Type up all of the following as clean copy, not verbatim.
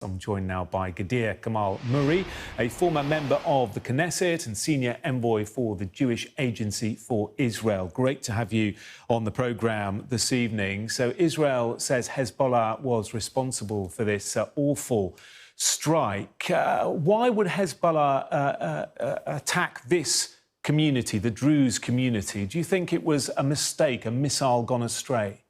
I'm joined now by Gadeer Kamal-Mreeh, a former member of the Knesset and senior envoy for the Jewish Agency for Israel. Great to have you on the programme this evening. So Israel says Hezbollah was responsible for this awful strike. Why would Hezbollah attack this community, the Druze community? Do you think it was a mistake, a missile gone astray?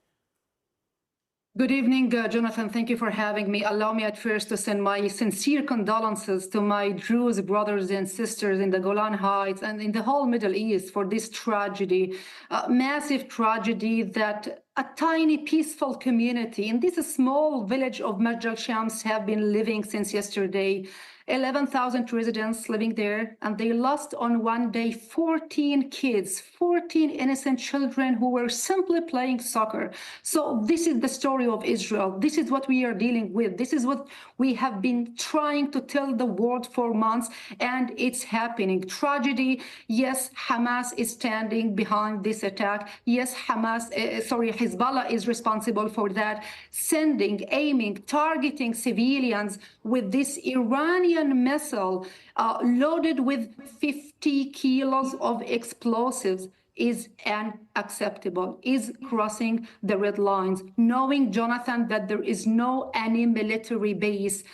Good evening, Jonathan. Thank you for having me. Allow me at first to send my sincere condolences to my Druze brothers and sisters in the Golan Heights and in the whole Middle East for this tragedy, massive tragedy that a tiny peaceful community in this small village of Majal Shams have been living since yesterday. 11,000 residents living there, and they lost on one day 14 kids, 14 innocent children who were simply playing soccer. So this is the story of Israel. This is what we are dealing with. This is what we have been trying to tell the world for months, and it's happening. Tragedy. Yes, Hamas is standing behind this attack. Yes, Hezbollah is responsible for that, sending, aiming, targeting civilians with this Iranian missile loaded with 50 kilos of explosives is unacceptable, is crossing the red lines. Knowing, Jonathan, that there is no any military base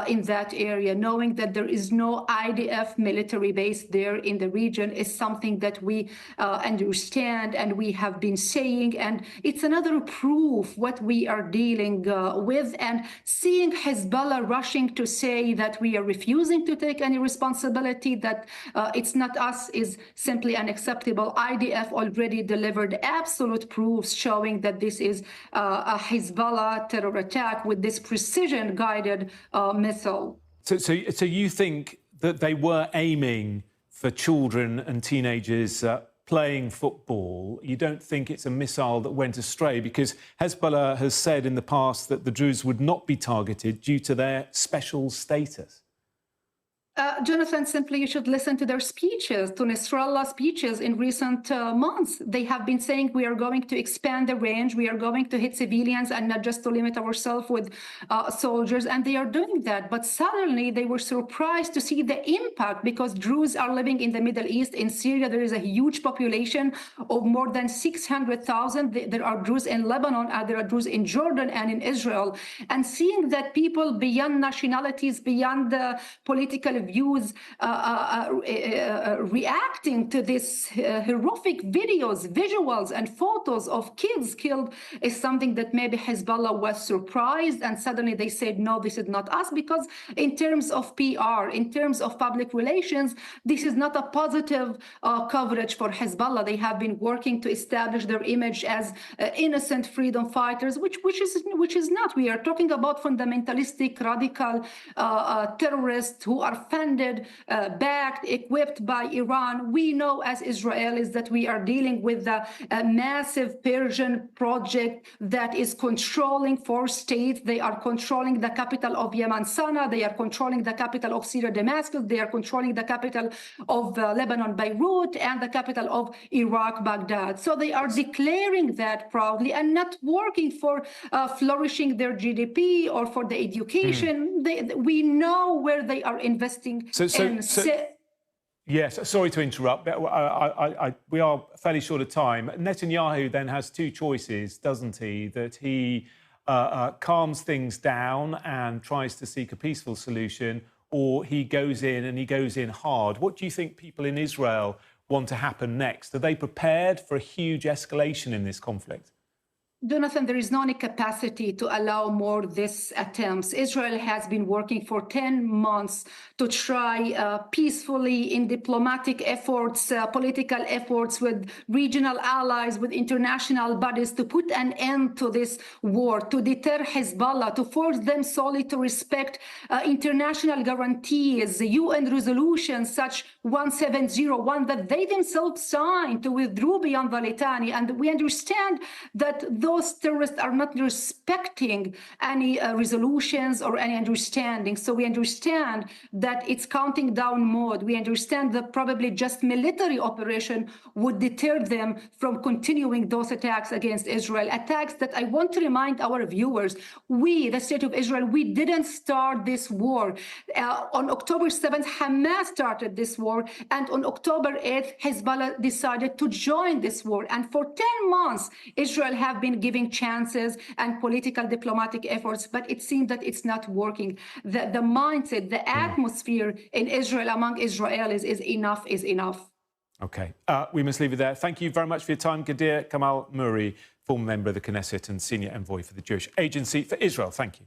in that area, knowing that there is no IDF military base there in the region is something that we understand and we have been saying. And it's another proof what we are dealing with. And seeing Hezbollah rushing to say that we are refusing to take any responsibility, that it's not us, is simply unacceptable. IDF already delivered absolute proofs showing that this is a Hezbollah terror attack with this precision-guided missile. So you think that they were aiming for children and teenagers playing football? You don't think it's a missile that went astray? Because Hezbollah has said in the past that the Druze would not be targeted due to their special status. Jonathan, simply you should listen to their speeches, to Nasrallah's speeches in recent months. They have been saying we are going to expand the range, we are going to hit civilians and not just to limit ourselves with soldiers, and they are doing that. But suddenly they were surprised to see the impact because Druze are living in the Middle East. In Syria, there is a huge population of more than 600,000. There are Druze in Lebanon, and there are Druze in Jordan and in Israel. And seeing that people beyond nationalities, beyond political views reacting to this horrific videos, visuals, and photos of kids killed is something that maybe Hezbollah was surprised, and suddenly they said, no, this is not us, because in terms of PR, in terms of public relations, this is not a positive coverage for Hezbollah. They have been working to establish their image as innocent freedom fighters, which is not. We are talking about fundamentalistic, radical terrorists who are funded, backed, equipped by Iran. We know as Israelis that we are dealing with a massive Persian project that is controlling 4 states. They are controlling the capital of Yemen, Sana'a. They are controlling the capital of Syria, Damascus. They are controlling the capital of Lebanon, Beirut, and the capital of Iraq, Baghdad. So they are declaring that proudly and not working for flourishing their GDP or for the education. We know where they are investing. Yes, sorry to interrupt, but we are fairly short of time. Netanyahu then has 2 choices, doesn't he? That he calms things down and tries to seek a peaceful solution, or he goes in and he goes in hard. What do you think people in Israel want to happen next? Are they prepared for a huge escalation in this conflict? Jonathan, there is no capacity to allow more these attempts. Israel has been working for 10 months to try peacefully in diplomatic efforts, political efforts with regional allies, with international bodies to put an end to this war, to deter Hezbollah, to force them solely to respect international guarantees, UN resolutions such 1701 that they themselves signed to withdraw beyond the Litani. And we understand that those terrorists are not respecting any resolutions or any understanding. So we understand that it's counting down mode. We understand that probably just military operation would deter them from continuing those attacks against Israel. Attacks that I want to remind our viewers, we, the state of Israel, we didn't start this war. On October 7th, Hamas started this war, and on October 8th, Hezbollah decided to join this war. And for 10 months, Israel have been giving chances and political diplomatic efforts, but it seems that it's not working. The mindset, the atmosphere in Israel among Israelis is enough is enough. OK, we must leave it there. Thank you very much for your time, Gadeer Kamal-Mreeh, former member of the Knesset and senior envoy for the Jewish Agency for Israel. Thank you.